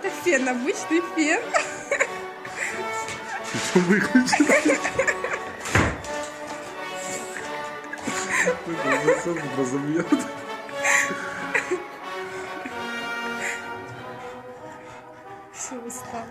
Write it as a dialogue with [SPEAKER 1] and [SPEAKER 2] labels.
[SPEAKER 1] Это фен, обычный фен.
[SPEAKER 2] Что выключил? Разобьет.
[SPEAKER 1] Все, устал.